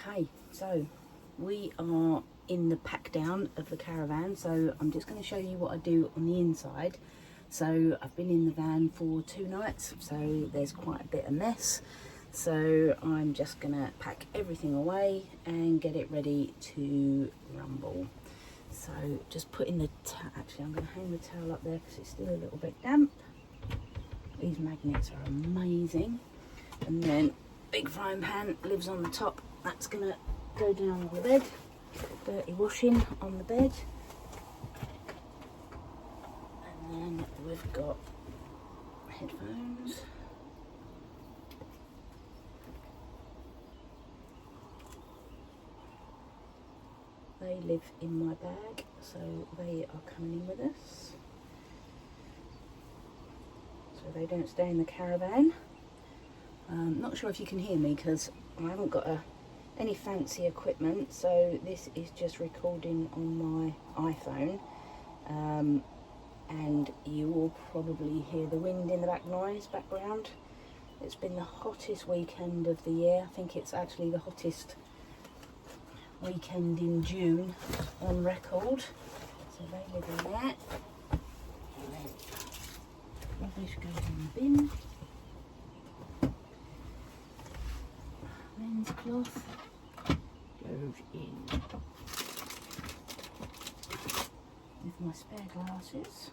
Okay, so we are in the pack down of the caravan, so I'm just going to show you what I do on the inside. So I've been in the van for 2 nights, so there's quite a bit of mess. So I'm just going to pack everything away and get it ready to rumble. So just putting the actually I'm going to hang the towel up there because it's still a little bit damp. These magnets are amazing. And then big frying pan lives on the top. That's going to go down on the bed. Dirty washing on the bed. And then we've got headphones. They live in my bag, so they are coming in with us. So they don't stay in the caravan. Not sure if you can hear me because I haven't got any fancy equipment, so this is just recording on my iPhone, and you will probably hear the wind in the background. It's been the hottest weekend of the year. I think it's actually the hottest weekend in June on record. So they live in that. And then rubbish goes in the bin. Lens cloth goes in with my spare glasses.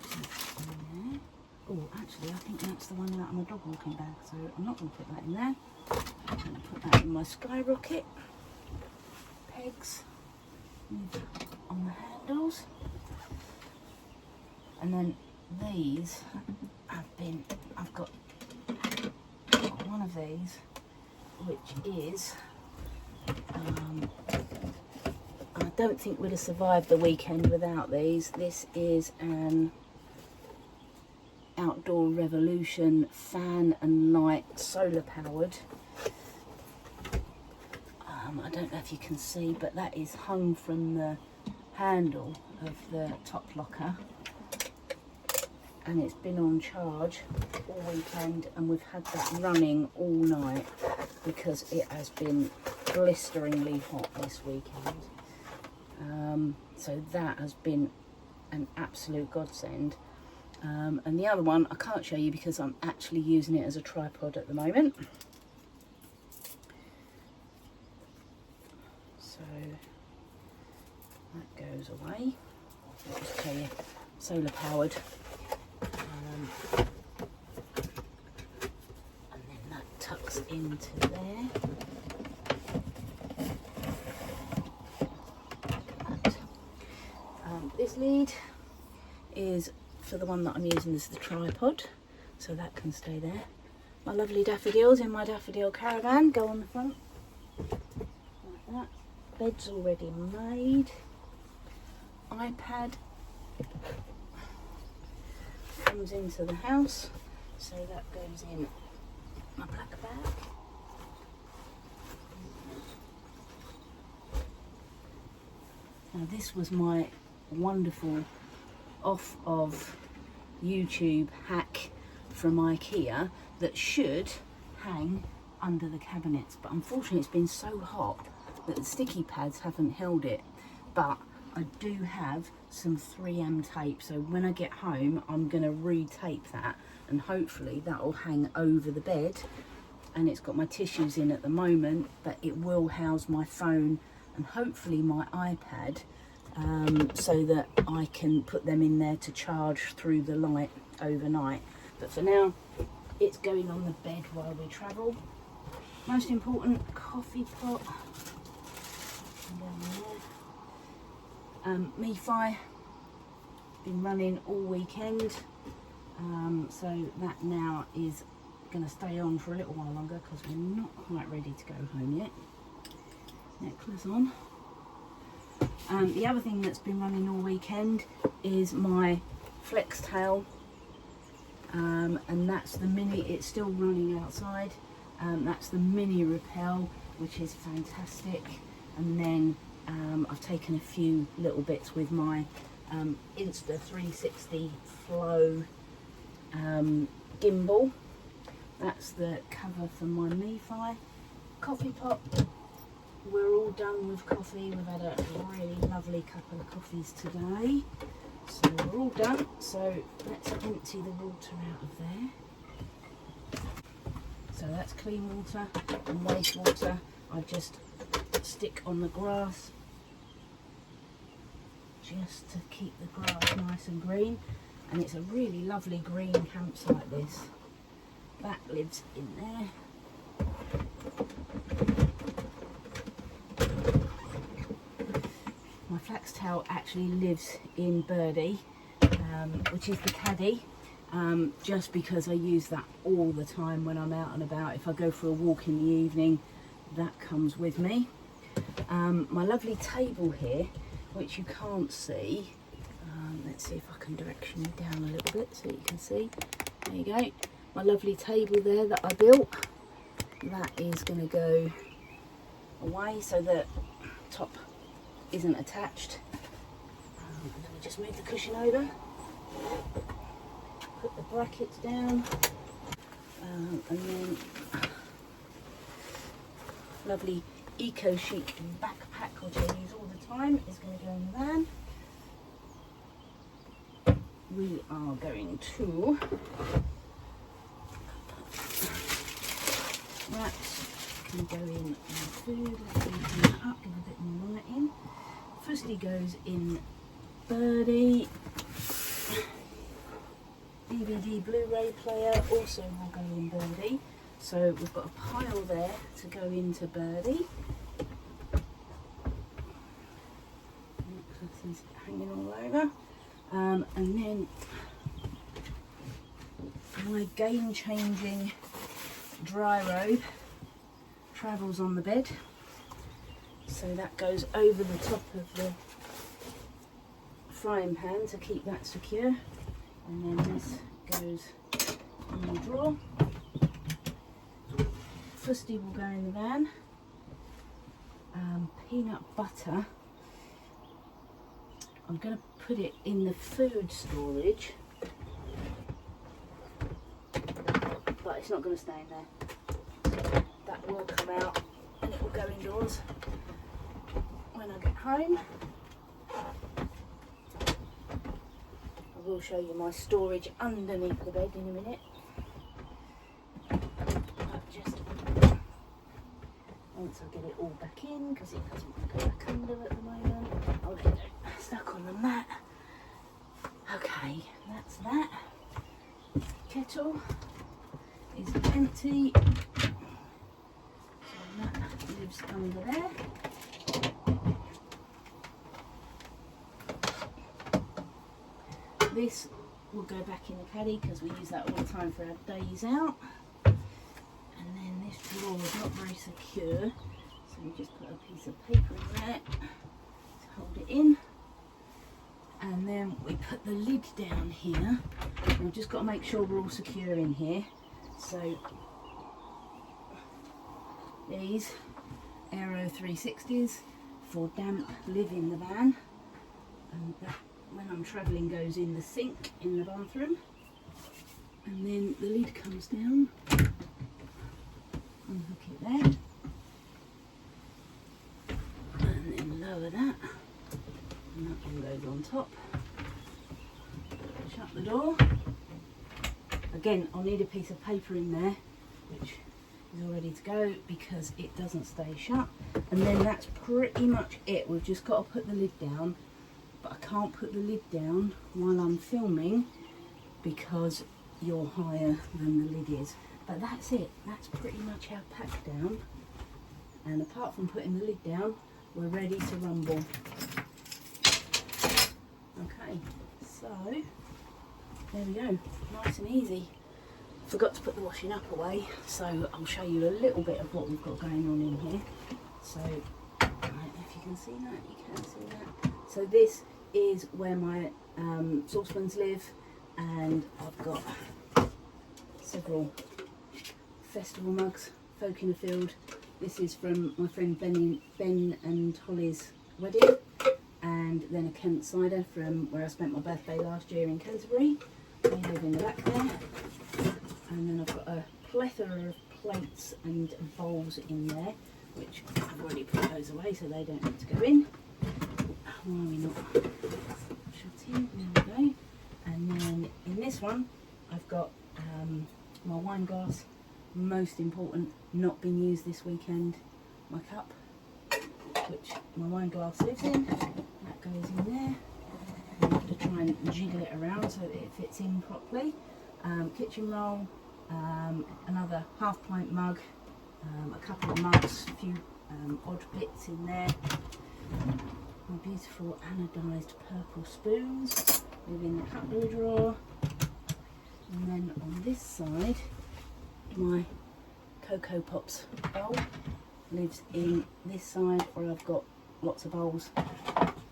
That's in there. Oh, actually, I think that's the one out of my dog walking bag, so I'm not going to put that in there. I'm going to put that in my skyrocket. Pegs on the handles. And then these I've got one of these, which is, I don't think we'd have survived the weekend without these. This is an Outdoor Revolution fan and light, solar powered. I don't know if you can see, but that is hung from the handle of the top locker, and it's been on charge all weekend, and we've had that running all night because it has been blisteringly hot this weekend. So that has been an absolute godsend. And the other one I can't show you because I'm actually using it as a tripod at the moment. So that goes away. I'll just tell you, solar powered. And then that tucks into there. This lead is for the one that I'm using as the tripod, so that can stay there. My lovely daffodils in my daffodil caravan go on the front like that. Bed's already made. iPad comes into the house, so that goes in my black bag. Now this was my wonderful off of YouTube hack from IKEA that should hang under the cabinets, but unfortunately it's been so hot that the sticky pads haven't held it. But I do have some 3M tape, so when I get home I'm going to re-tape that, and hopefully that will hang over the bed. And it's got my tissues in at the moment, but it will house my phone and hopefully my iPad, so that I can put them in there to charge through the light overnight. But for now it's going on the bed while we travel. Most important, coffee pot down there. MiFi been running all weekend, so that now is going to stay on for a little while longer because we're not quite ready to go home yet. Necklace on. The other thing that's been running all weekend is my flex tail, and that's the mini. It's still running outside. That's the mini rappel, which is fantastic. And then I've taken a few little bits with my Insta 360 Flow gimbal That's the cover for my Mi-Fi coffee pot. We're all done with coffee. We've had a really lovely couple of coffees today. So we're all done. So let's empty the water out of there. So that's clean water and wastewater. I just stick on the grass just to keep the grass nice and green. And it's a really lovely green campsite, this. That lives in there. My flaxtail actually lives in Birdie, which is the caddy, just because I use that all the time when I'm out and about. If I go for a walk in the evening, that comes with me. My lovely table here, which you can't see, let's see if I can direction you down a little bit so you can see. There you go. My lovely table there that I built, that is going to go away so the top isn't attached. And then we just move the cushion over, put the brackets down, and then lovely Eco Chic backpack, which I use all the time, is going to go in the van. We are going to wraps can go in food. Let's open that up, give a bit more light in. Firstly goes in Birdie. DVD Blu-ray player also will go in Birdie. So we've got a pile there to go into Birdie. He's hanging all over. And then my game-changing dry robe travels on the bed. So that goes over the top of the frying pan to keep that secure. And then this goes in the drawer. Fusty will go in the van. Peanut butter, I'm going to put it in the food storage, but it's not going to stay in there. So that will come out and it will go indoors when I get home. I will show you my storage underneath the bed in a minute. But just once I get it all back in, because it doesn't want to go back under at the moment. Oh, there we go. Stuck on the mat. Okay, that's that. Kettle is empty. So that lives under there. This will go back in the caddy because we use that all the time for our days out. And then this drawer is not very secure, so we just put a piece of paper in there to hold it in. And then we put the lid down here. We've just got to make sure we're all secure in here. So these Aero 360s for damp live in the van, and that, when I'm travelling, goes in the sink in the bathroom. And then the lid comes down, unhook it there, and then lower that, and that one goes on top. Shut the door. Again, I'll need a piece of paper in there, which is all ready to go because it doesn't stay shut. And then that's pretty much it. We've just got to put the lid down, but I can't put the lid down while I'm filming because you're higher than the lid is. But that's it. That's pretty much our pack down. And apart from putting the lid down, we're ready to rumble. Okay, so there we go. Nice and easy. Forgot to put the washing up away, so I'll show you a little bit of what we've got going on in here. So, if you can see that, you can see that. So this is where my saucepans live, and I've got several festival mugs, folk in the field. This is from my friend Ben and Holly's wedding, and then a Kent cider from where I spent my birthday last year in Canterbury. They live in the back there. And then I've got a plethora of plates and bowls in there, which I've already put those away so they don't need to go in. Why are we not shutting? There we go. And then in this one I've got my wine glass, most important, not been used this weekend, my cup, which my wine glass lives in, that goes in there. I have to try and jiggle it around so that it fits in properly. Kitchen roll, another half pint mug, a couple of mugs, a few odd bits in there. My beautiful anodised purple spoons within the cutlery drawer. And then on this side, my Cocoa Pops bowl lives in this side where I've got lots of bowls,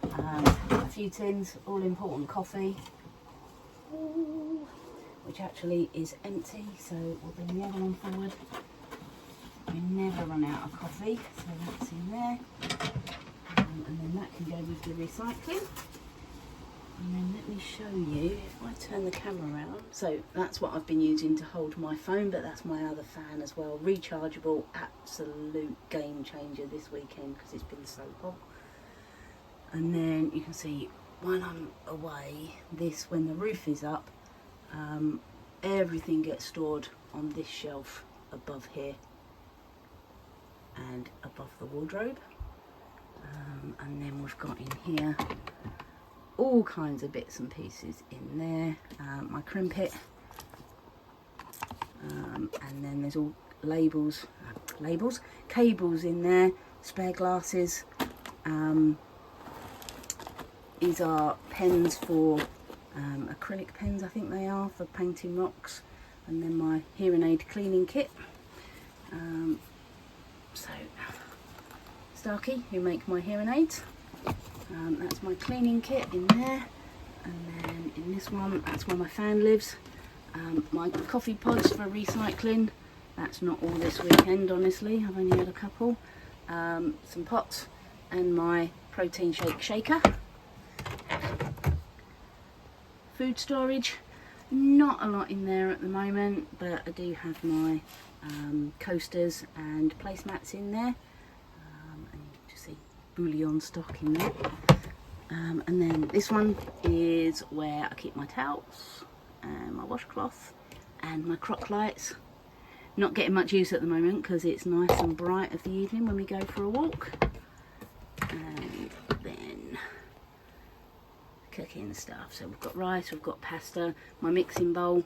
a few tins, all important coffee, which actually is empty, so we'll bring the other one forward. We never run out of coffee, so that's in there. And then that can go with the recycling. And then let me show you, if I turn the camera around, so that's what I've been using to hold my phone, but that's my other fan as well, rechargeable, absolute game changer this weekend because it's been so hot. And then you can see when I'm away, this, when the roof is up, everything gets stored on this shelf above here and above the wardrobe. And then we've got in here all kinds of bits and pieces in there, my crimpet, and then there's all cables in there, spare glasses. These are pens for acrylic pens, I think they are, for painting rocks, and then my hearing aid cleaning kit. So Starkey, who make my hearing aids, that's my cleaning kit in there. And then in this one, that's where my fan lives. My coffee pods for recycling, that's not all this weekend honestly, I've only had a couple. Some pots and my protein shake shaker. Food storage, not a lot in there at the moment, but I do have my coasters and placemats in there, and you can just see bouillon stock in there. And then this one is where I keep my towels and my washcloth and my crock lights. Not getting much use at the moment because it's nice and bright of the evening when we go for a walk. And then cooking stuff, so we've got rice, we've got pasta, my mixing bowl,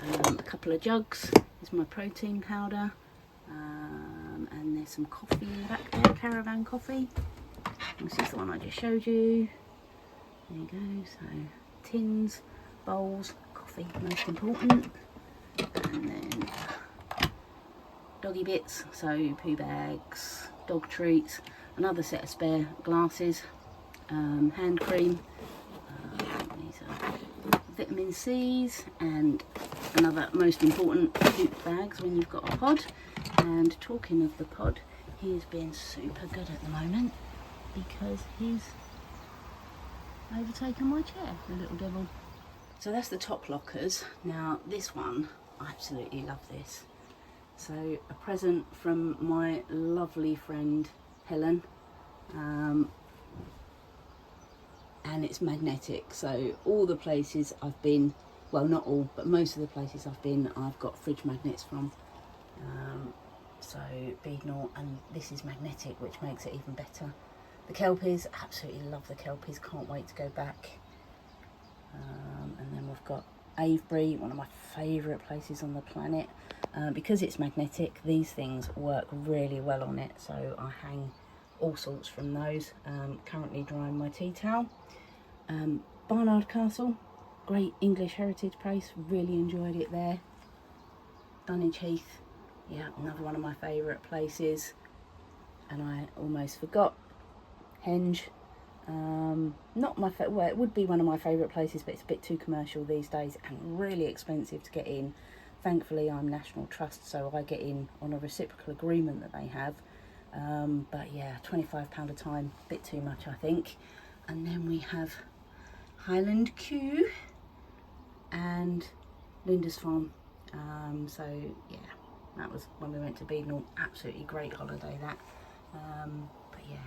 a couple of jugs, there's my protein powder, and there's some coffee in the back there, caravan coffee. This is the one I just showed you. There you go, so tins, bowls, coffee most important, and then doggy bits, so poo bags, dog treats, another set of spare glasses, hand cream, these are vitamin C's, and another most important, poop bags when you've got a pod. And talking of the pod, he is being super good at the moment because he's overtaken my chair, the little devil. So that's the top lockers. Now this one, I absolutely love this. So a present from my lovely friend Helen, and it's magnetic, so all the places I've been, well not all, but most of the places I've been, I've got fridge magnets from. So Beadnall, and this is magnetic, which makes it even better. The Kelpies, absolutely love the Kelpies, can't wait to go back. And then we've got Avebury, one of my favourite places on the planet. Because it's magnetic, these things work really well on it, so I hang all sorts from those. Currently drying my tea towel. Barnard Castle, great English heritage place, really enjoyed it there. Dunwich Heath, yeah, another one of my favourite places. And I almost forgot, Henge, not my well, it would be one of my favourite places, but it's a bit too commercial these days and really expensive to get in. Thankfully I'm National Trust, so I get in on a reciprocal agreement that they have. But yeah, £25 a time, a bit too much I think. And then we have Highland Kew and Lindisfarne. So yeah, That was when we went to Beadnall. Absolutely great holiday that. But yeah,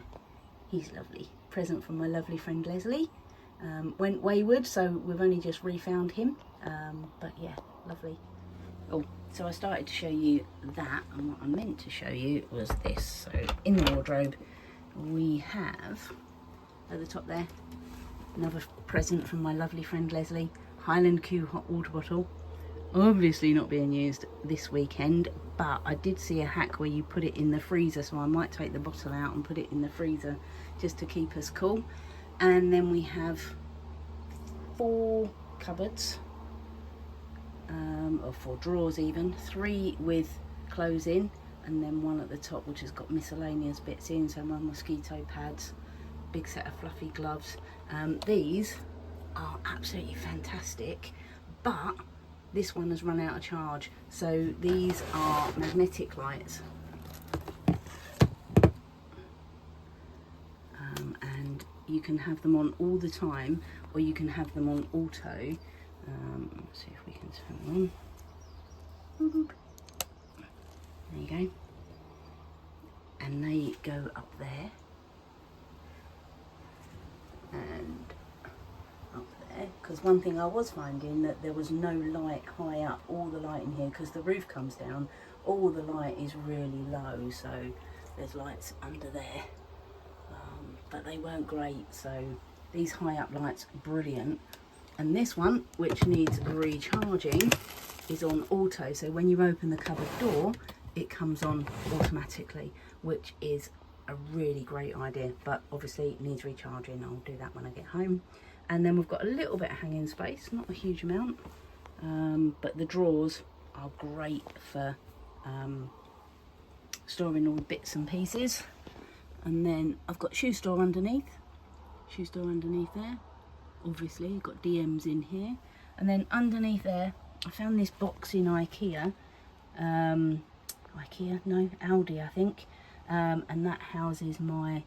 he's lovely. Present from my lovely friend Leslie. Went wayward, so we've only just refound him. But yeah, lovely. Oh, so I started to show you that, and what I meant to show you was this. So in the wardrobe we have, at the top there, another present from my lovely friend Leslie. Highland Q hot water bottle. Obviously not being used this weekend, but I did see a hack where you put it in the freezer, so I might take the bottle out and put it in the freezer just to keep us cool. And then we have 4 cupboards, or 4 drawers even, 3 with clothes in, and then 1 at the top which has got miscellaneous bits in, so my mosquito pads, big set of fluffy gloves. These are absolutely fantastic, but this one has run out of charge. So these are magnetic lights, and you can have them on all the time, or you can have them on auto. Let's see if we can turn them on. There you go. And they go up there and up there, because one thing I was finding that there was no light high up, all the light in here, because the roof comes down, all the light is really low, so there's lights under there, but they weren't great. So these high up lights, brilliant. And this one, which needs recharging, is on auto, so when you open the cupboard door it comes on automatically, which is a really great idea, but obviously it needs recharging. I'll do that when I get home. And then we've got a little bit of hanging space, not a huge amount, but the drawers are great for storing all the bits and pieces. And then I've got shoe store underneath there, obviously. You've got DMs in here, and then underneath there I found this box in IKEA, Aldi I think, and that houses my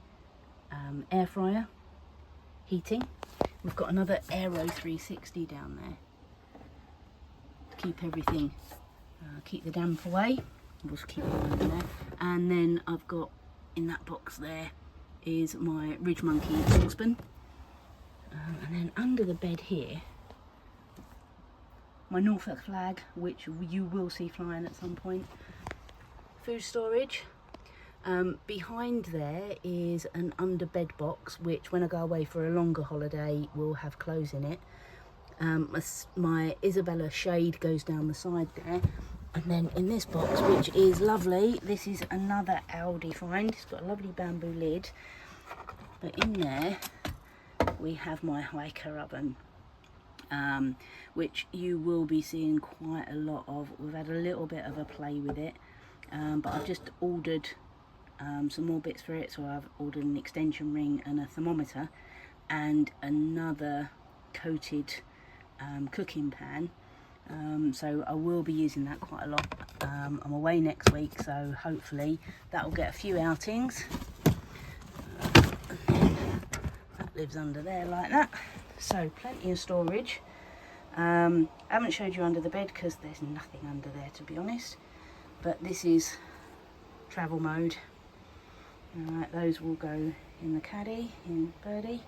air fryer heating. We've got another Aero 360 down there to keep everything, keep the damp away. We'll just keep it in there. And then I've got, in that box there is my Ridge Monkey saucepan. And then under the bed here, my Norfolk flag, which you will see flying at some point. Food storage. Behind there is an under bed box, which when I go away for a longer holiday will have clothes in it. My Isabella shade goes down the side there. And then in this box, which is lovely, this is another Aldi find. It's got a lovely bamboo lid. But in there we have my hiker oven, which you will be seeing quite a lot of. We've had a little bit of a play with it, but I've just ordered some more bits for it. So I've ordered an extension ring and a thermometer and another coated cooking pan. So I will be using that quite a lot. I'm away next week, so hopefully that will get a few outings. That lives under there like that, so plenty of storage. I haven't showed you under the bed because there's nothing under there, to be honest, but this is travel mode. Those will go in the caddy, in Birdie,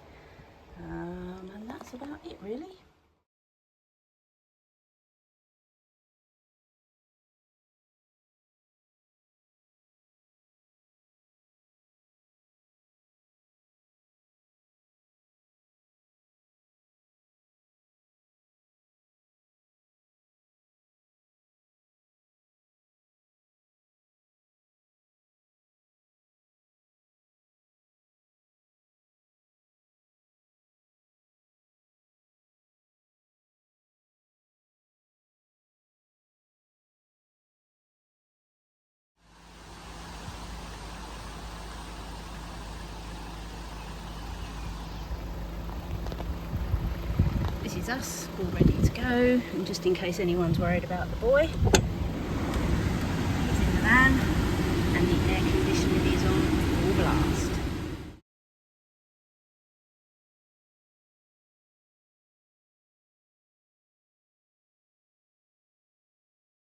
and that's about it really. This is us, all ready to go, and just in case anyone's worried about the boy, he's in the van and the air conditioning is on.